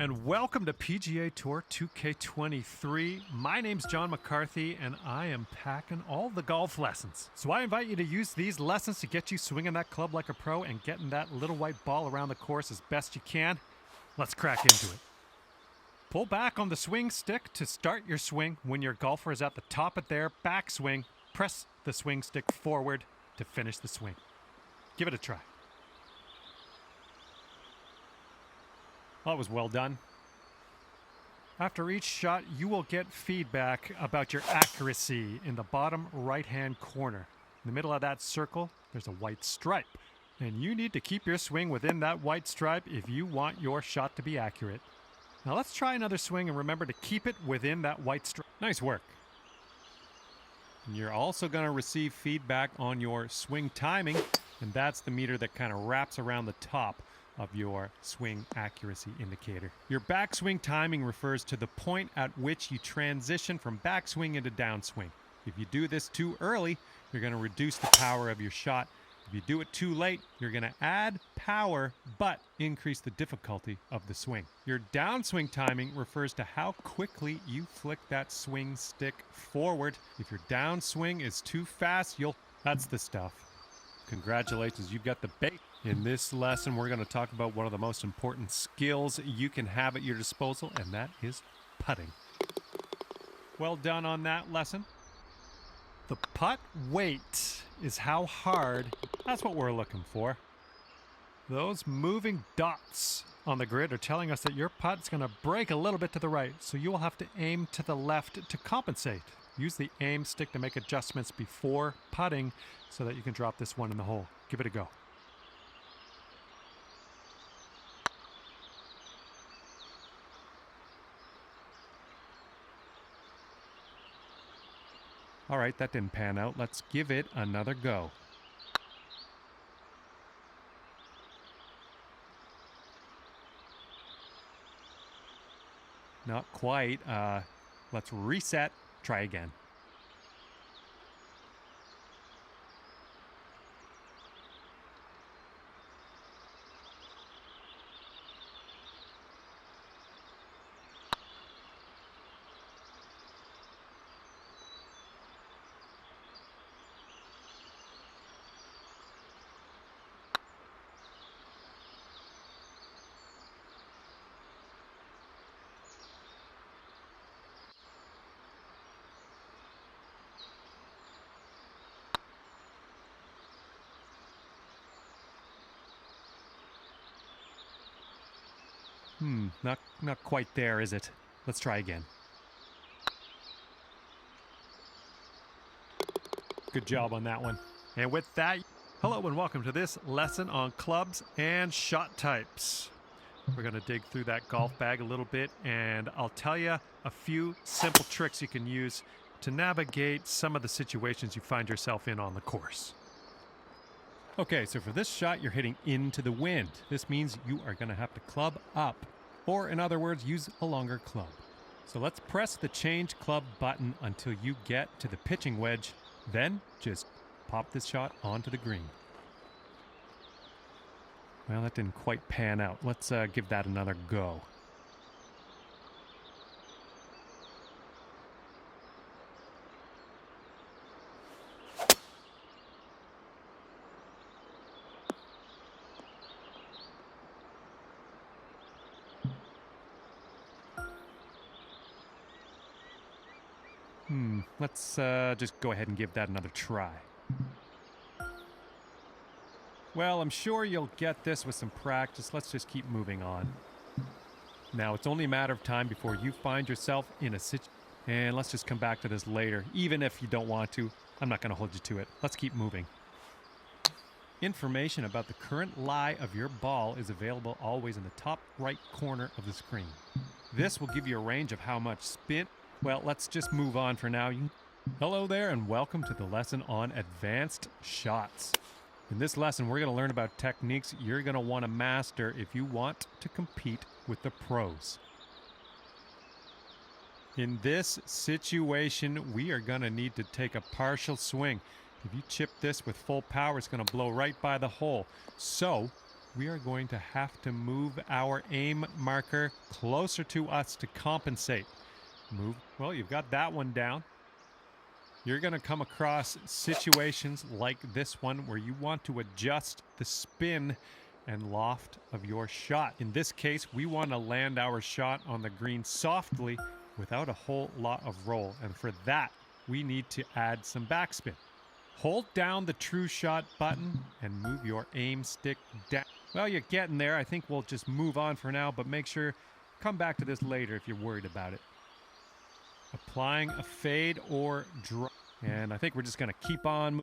And welcome to PGA Tour 2K23. My name's John McCarthy, and I am packing all the golf lessons. So I invite you to use these lessons to get you swinging that club like a pro and getting that little white ball around the course as best you can. Let's crack into it. Pull back on the swing stick to start your swing. When your golfer is at the top of their backswing, press the swing stick forward to finish the swing. Give it a try. That was well done. After each shot, you will get feedback about your accuracy in the bottom right-hand corner. In the middle of that circle, there's a white stripe. And you need to keep your swing within that white stripe if you want your shot to be accurate. Now let's try another swing and remember to keep it within that white stripe. Nice work. And you're also going to receive feedback on your swing timing, and that's the meter that kind of wraps around the top of your swing accuracy indicator. Your backswing timing refers to the point at which you transition from backswing into downswing. If you do this too early, you're going to reduce the power of your shot. If you do it too late, you're going to add power but increase the difficulty of the swing. Your downswing timing refers to how quickly you flick that swing stick forward. If your downswing is too fast, that's the stuff. Congratulations, you've got the bait. In this lesson, we're going to talk about one of the most important skills you can have at your disposal, and that is putting. Well done on that lesson. The putt weight is how hard. That's what we're looking for. Those moving dots on the grid are telling us that your putt's going to break a little bit to the right, so you will have to aim to the left to compensate. Use the aim stick to make adjustments before putting so that you can drop this one in the hole. Give it a go. All right, that didn't pan out. Let's give it another go. Not quite. Let's reset. Try again. Not quite there, is it? Let's try again. Good job on that one. And with that, hello and welcome to this lesson on clubs and shot types. We're going to dig through that golf bag a little bit, and I'll tell you a few simple tricks you can use to navigate some of the situations you find yourself in on the course. Okay, so for this shot, you're hitting into the wind. This means you are going to have to club up, or in other words, use a longer club. So let's press the change club button until you get to the pitching wedge. Then just pop this shot onto the green. Well, that didn't quite pan out. Let's give that another go. Let's just go ahead and give that another try. Well, I'm sure you'll get this with some practice. Let's just keep moving on. Now, it's only a matter of time before you find yourself in a situation. And let's just come back to this later. Even if you don't want to, I'm not going to hold you to it. Let's keep moving. Information about the current lie of your ball is available always in the top right corner of the screen. This will give you a range of how much spin. Well, let's just move on for now. Hello there and welcome to the lesson on advanced shots. In this lesson, we're going to learn about techniques you're going to want to master if you want to compete with the pros. In this situation, we are going to need to take a partial swing. If you chip this with full power, it's going to blow right by the hole. So we are going to have to move our aim marker closer to us to compensate. Move. Well, you've got that one down. You're going to come across situations like this one where you want to adjust the spin and loft of your shot. In this case, we want to land our shot on the green softly without a whole lot of roll. And for that, we need to add some backspin. Hold down the true shot button and move your aim stick down. Well, you're getting there. I think we'll just move on for now, but make sure, come back to this later if you're worried about it. Applying a fade or draw. And I think we're just going to keep on.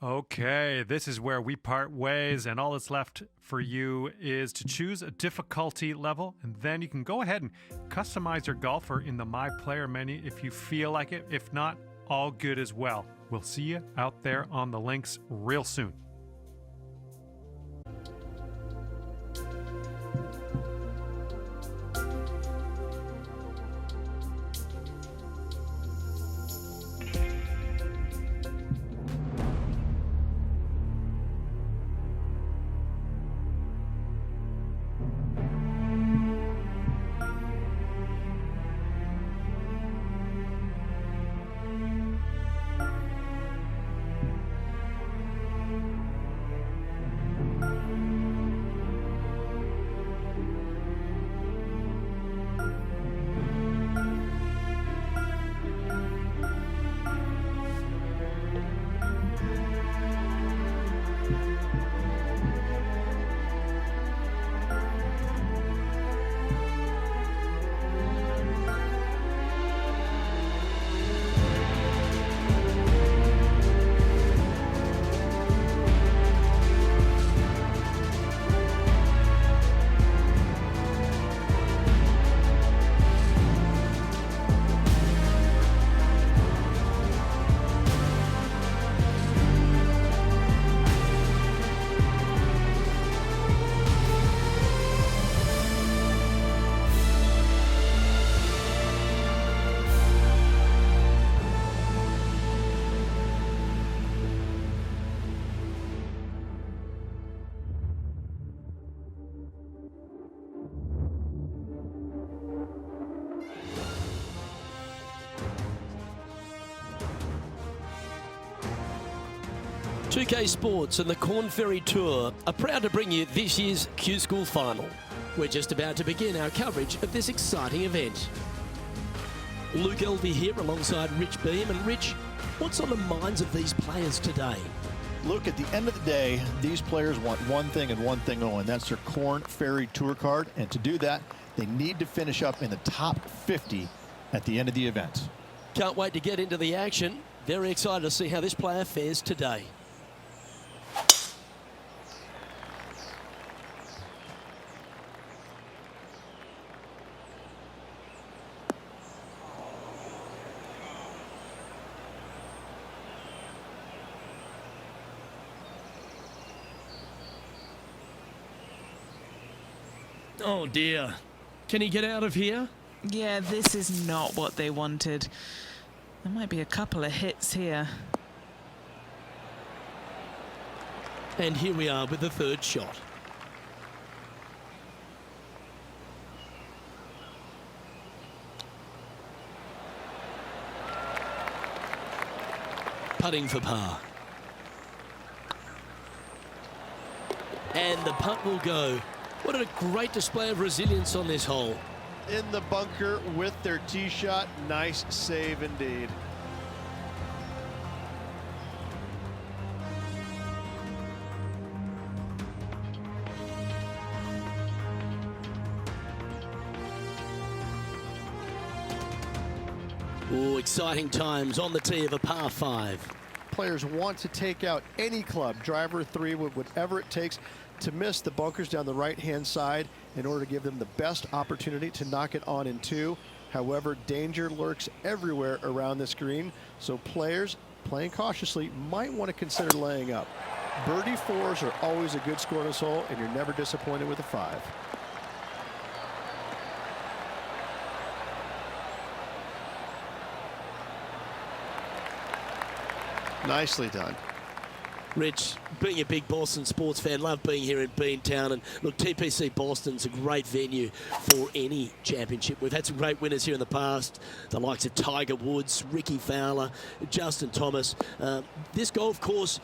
Okay, this is where we part ways, and all that's left for you is to choose a difficulty level, and then you can go ahead and customize your golfer in the My Player menu if you feel like it. If not, all good as well. We'll see you out there on the links real soon. PGA Sports and the Corn Ferry Tour are proud to bring you this year's Q School Final. We're just about to begin our coverage of this exciting event. Luke Elvey here alongside Rich Beam. And Rich, what's on the minds of these players today? Look, at the end of the day, these players want one thing and one thing only, and that's their Corn Ferry Tour card. And to do that, they need to finish up in the top 50 at the end of the event. Can't wait to get into the action. Very excited to see how this player fares today. Oh dear. Can he get out of here? Yeah, this is not what they wanted. There might be a couple of hits here. And here we are with the third shot. Putting for par. And the putt will go. What a great display of resilience on this hole. in the bunker with their tee shot. Nice save indeed. Oh, exciting times on the tee of a par 5. Players want to take out any club, driver, 3 wood, whatever it takes to miss the bunkers down the right-hand side in order to give them the best opportunity to knock it on in 2. However, danger lurks everywhere around this green, so players playing cautiously might want to consider laying up. Birdie 4s are always a good score on this hole, and you're never disappointed with a 5. Nicely done. Rich, being a big Boston sports fan, love being here in Beantown. And look, TPC Boston's a great venue for any championship. We've had some great winners here in the past, the likes of Tiger Woods, Ricky Fowler, Justin Thomas. This golf course,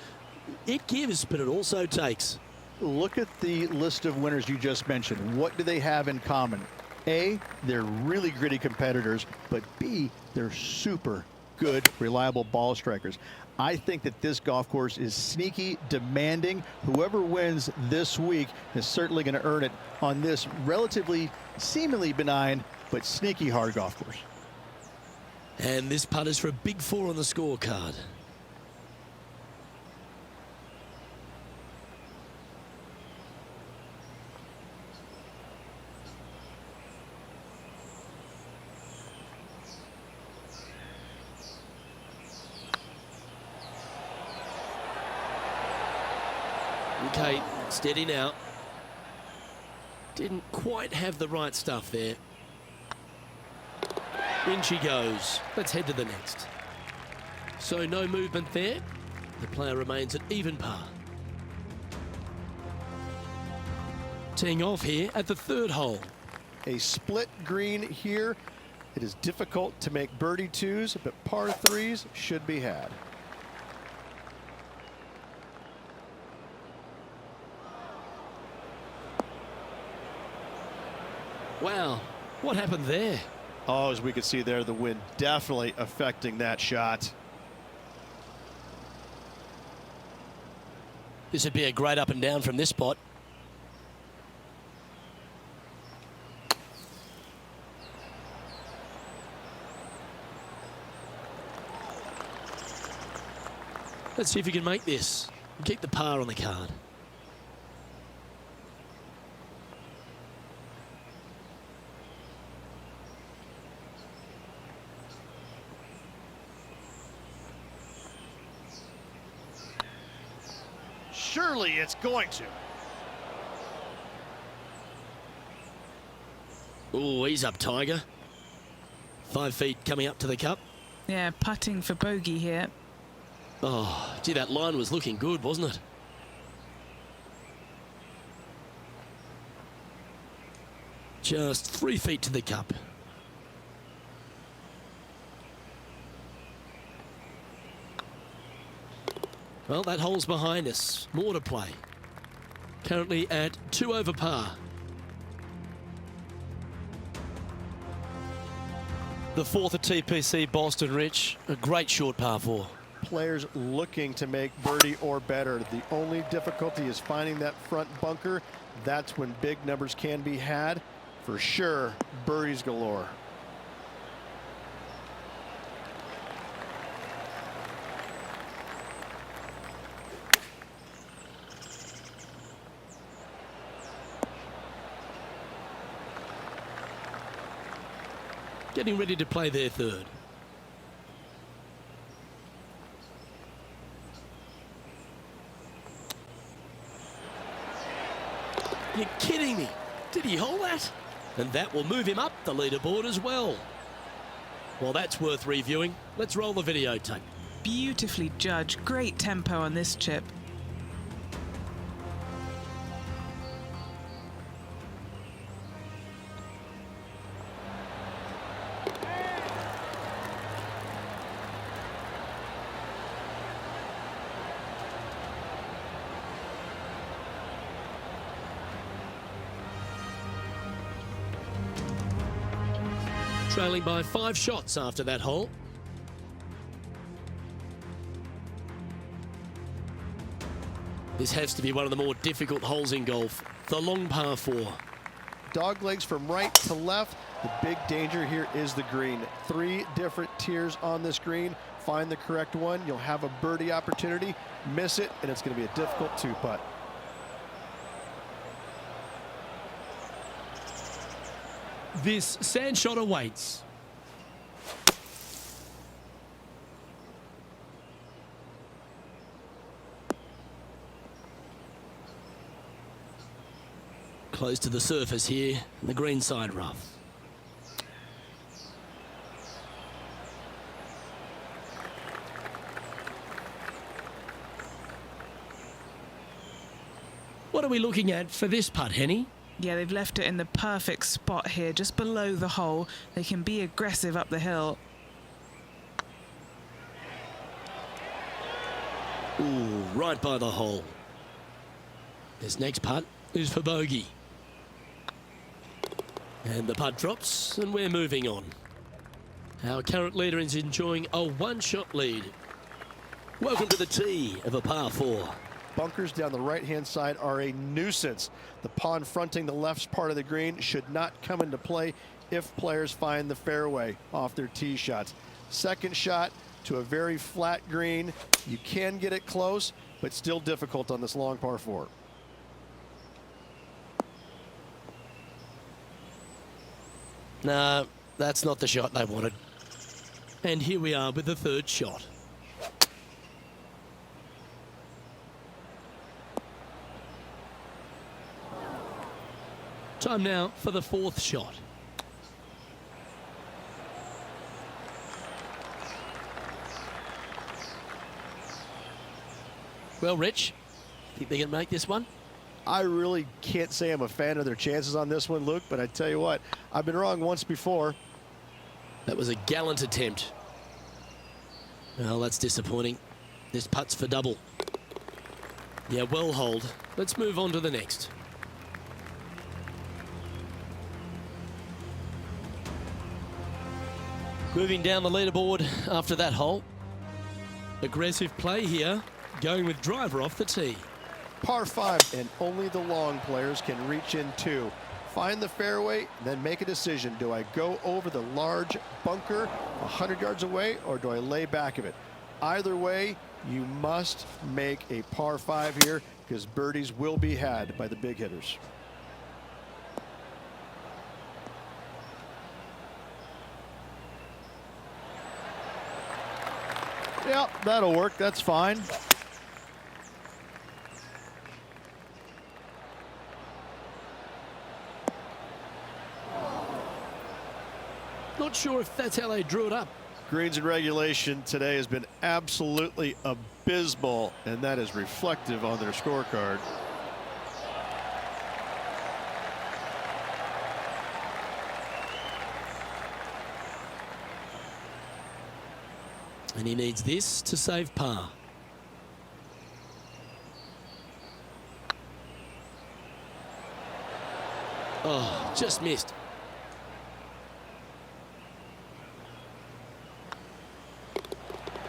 it gives, but it also takes. Look at the list of winners you just mentioned. What do they have in common? A, they're really gritty competitors, but B, they're super good, reliable ball strikers. I think that this golf course is sneaky, demanding. Whoever wins this week is certainly going to earn it on this relatively, seemingly benign, but sneaky hard golf course. And this putt is for a big 4 on the scorecard. Okay, steady now. Didn't quite have the right stuff there. In she goes. Let's head to the next. So no movement there. The player remains at even par. Teeing off here at the 3rd hole. A split green here. It is difficult to make birdie 2s, but par 3s should be had. Wow, what happened there? Oh, as we can see there, the wind definitely affecting that shot. This would be a great up and down from this spot. Let's see if you can make this. Keep the par on the card. Surely it's going to. Oh, he's up, Tiger. 5 feet coming up to the cup. Yeah, putting for bogey here. Oh, gee, that line was looking good, wasn't it? Just 3 feet to the cup. Well, that hole's behind us. More to play. Currently at 2 over par. The 4th at TPC Boston, Rich. A great short par 4. Players looking to make birdie or better. The only difficulty is finding that front bunker. That's when big numbers can be had. For sure, birdies galore. Getting ready to play their 3rd. You're kidding me. Did he hold that? And that will move him up the leaderboard as well. Well, that's worth reviewing. Let's roll the videotape. Beautifully judged. Great tempo on this chip. trailing by 5 shots after that hole. This has to be one of the more difficult holes in golf, the long par 4. Dog legs from right to left. The big danger here is the green. 3 different tiers on this green. Find the correct one. You'll have a birdie opportunity. Miss it, and it's going to be a difficult 2-putt. This sand shot awaits. Close to the surface here, the green side rough. What are we looking at for this putt, Henny? Yeah, they've left it in the perfect spot here, just below the hole. They can be aggressive up the hill. Ooh, right by the hole. This next putt is for bogey. And the putt drops, and we're moving on. Our current leader is enjoying a 1-shot lead. Welcome to the tee of a par 4. Bunkers down the right-hand side are a nuisance. The pond fronting the left part of the green should not come into play if players find the fairway off their tee shots. Second shot to a very flat green. You can get it close, but still difficult on this long par 4. No, that's not the shot they wanted. And here we are with the 3rd shot. Time now for the 4th shot. Well, Rich, think they can make this one? I really can't say I'm a fan of their chances on this one, Luke, but I tell you what, I've been wrong once before. That was a gallant attempt. Well, that's disappointing. This putt's for double. Yeah, well holed. Let's move on to the next. Moving down the leaderboard after that hole. Aggressive play here, going with driver off the tee. Par 5, and only the long players can reach in 2. Find the fairway, then make a decision. Do I go over the large bunker 100 yards away, or do I lay back of it? Either way, you must make a par 5 here, because birdies will be had by the big hitters. Yeah, that'll work. That's fine. Not sure if that's how they drew it up. Greens and regulation today has been absolutely abysmal, and that is reflective on their scorecard. And he needs this to save par. Oh, just missed.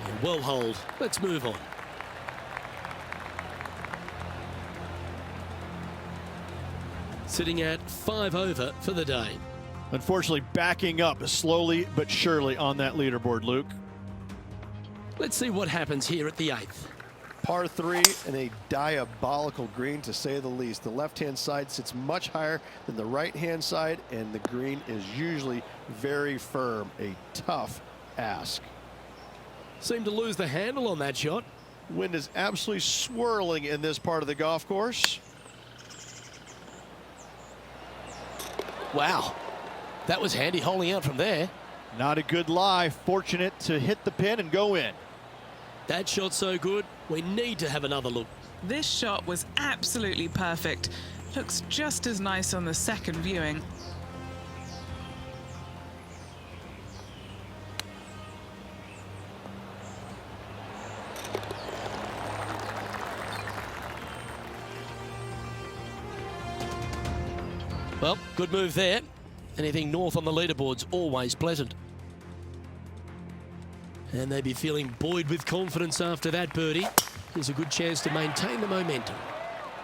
And well holed. Let's move on. Sitting at 5 over for the day. Unfortunately, backing up slowly but surely on that leaderboard, Luke. Let's see what happens here at the 8th. Par 3 and a diabolical green, to say the least. The left-hand side sits much higher than the right-hand side, and the green is usually very firm. A tough ask. Seemed to lose the handle on that shot. Wind is absolutely swirling in this part of the golf course. Wow, that was handy holding out from there. Not a good lie. Fortunate to hit the pin and go in. That shot's so good, we need to have another look. This shot was absolutely perfect. Looks just as nice on the second viewing. Well, good move there. Anything north on the leaderboard's always pleasant. And they'd be feeling buoyed with confidence after that birdie. Here's a good chance to maintain the momentum.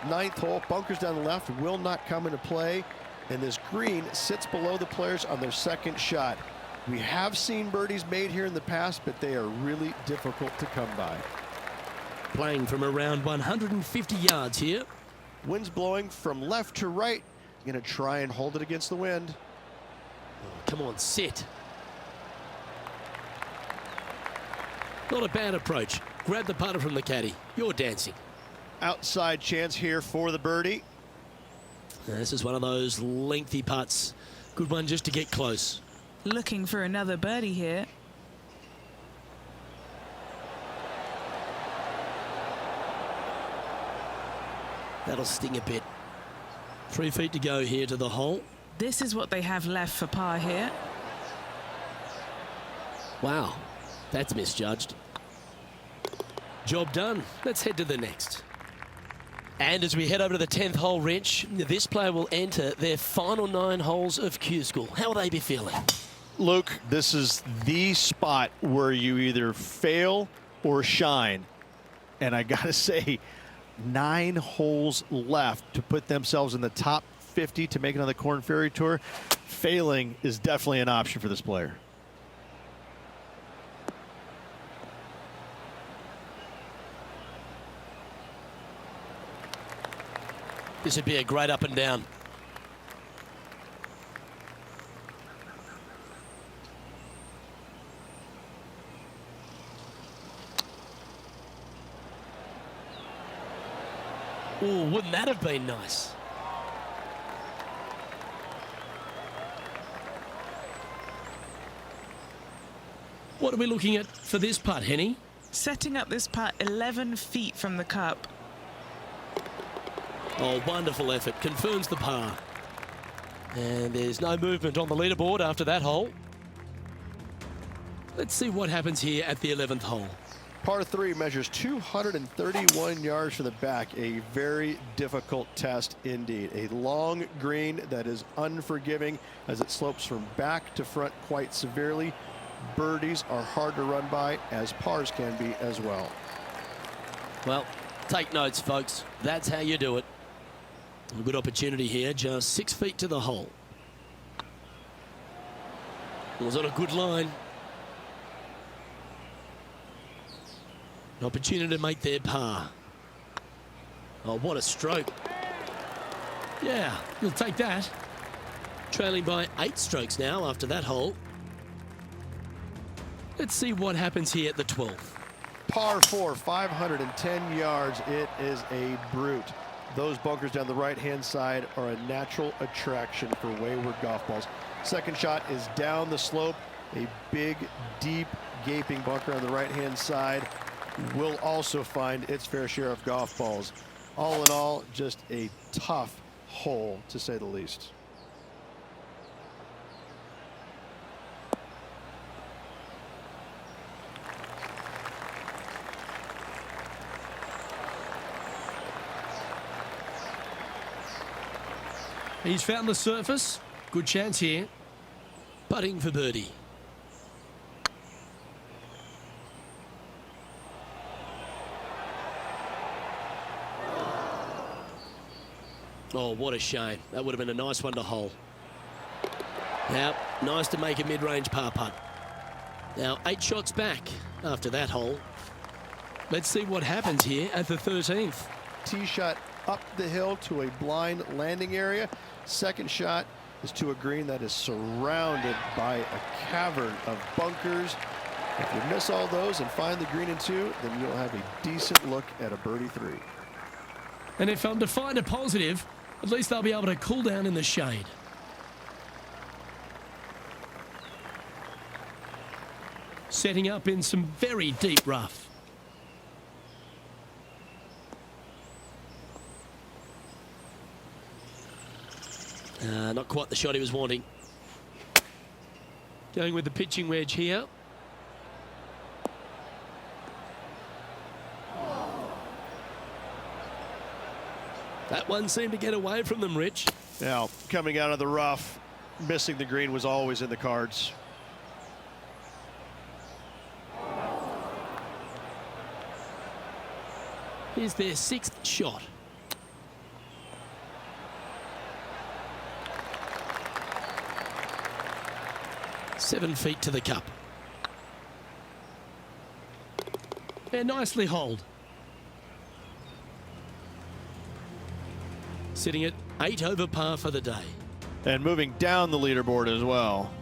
Ninth hole, bunkers down the left will not come into play, and this green sits below the players on their second shot. We have seen birdies made here in the past, but they are really difficult to come by. Playing from around 150 yards here. Wind's blowing from left to right. Gonna try and hold it against the wind. Come on, sit. Not a bad approach. Grab the putter from the caddy. You're dancing. Outside chance here for the birdie. Now, this is one of those lengthy putts. Good one just to get close. Looking for another birdie here. That'll sting a bit. 3 feet to go here to the hole. This is what they have left for par here. Wow, that's misjudged. Job done. Let's head to the next. And as we head over to the 10th hole, Rich, this player will enter their final 9 holes of Q School. How will they be feeling? Luke, this is the spot where you either fail or shine. And I gotta say, 9 holes left to put themselves in the top 50 to make it on the Korn Ferry Tour. Failing is definitely an option for this player. This would be a great up and down. Oh, wouldn't that have been nice? What are we looking at for this putt, Henny? Setting up this putt 11 feet from the cup. Oh, wonderful effort. Confirms the par. And there's no movement on the leaderboard after that hole. Let's see what happens here at the 11th hole. Par 3 measures 231 yards from the back. A very difficult test indeed. A long green that is unforgiving as it slopes from back to front quite severely. Birdies are hard to run by, as pars can be as well. Well, take notes, folks. That's how you do it. A good opportunity here, just 6 feet to the hole. It was on a good line. An opportunity to make their par. Oh, what a stroke. Yeah, you'll take that. Trailing by 8 strokes now after that hole. Let's see what happens here at the 12th. Par 4, 510 yards. It is a brute. Those bunkers down the right-hand side are a natural attraction for wayward golf balls. Second shot is down the slope. A big, deep, gaping bunker on the right-hand side will also find its fair share of golf balls. All in all, just a tough hole, to say the least. He's found the surface. Good chance here. Putting for birdie. Oh, what a shame. That would have been a nice one to hole. Now, nice to make a mid-range par putt. Now, 8 shots back after that hole. Let's see what happens here at the 13th. Tee shot up the hill to a blind landing area. Second shot is to a green that is surrounded by a cavern of bunkers. If you miss all those and find the green in 2, then you'll have a decent look at a birdie 3. And if I'm to find a positive, at least they'll be able to cool down in the shade. Setting up in some very deep rough. Not quite the shot he was wanting. Going with the pitching wedge here. That one seemed to get away from them, Rich. Now, coming out of the rough, missing the green was always in the cards. Here's their 6th shot. Seven feet to the cup. And nicely holed. Sitting at 8 over par for the day. And moving down the leaderboard as well.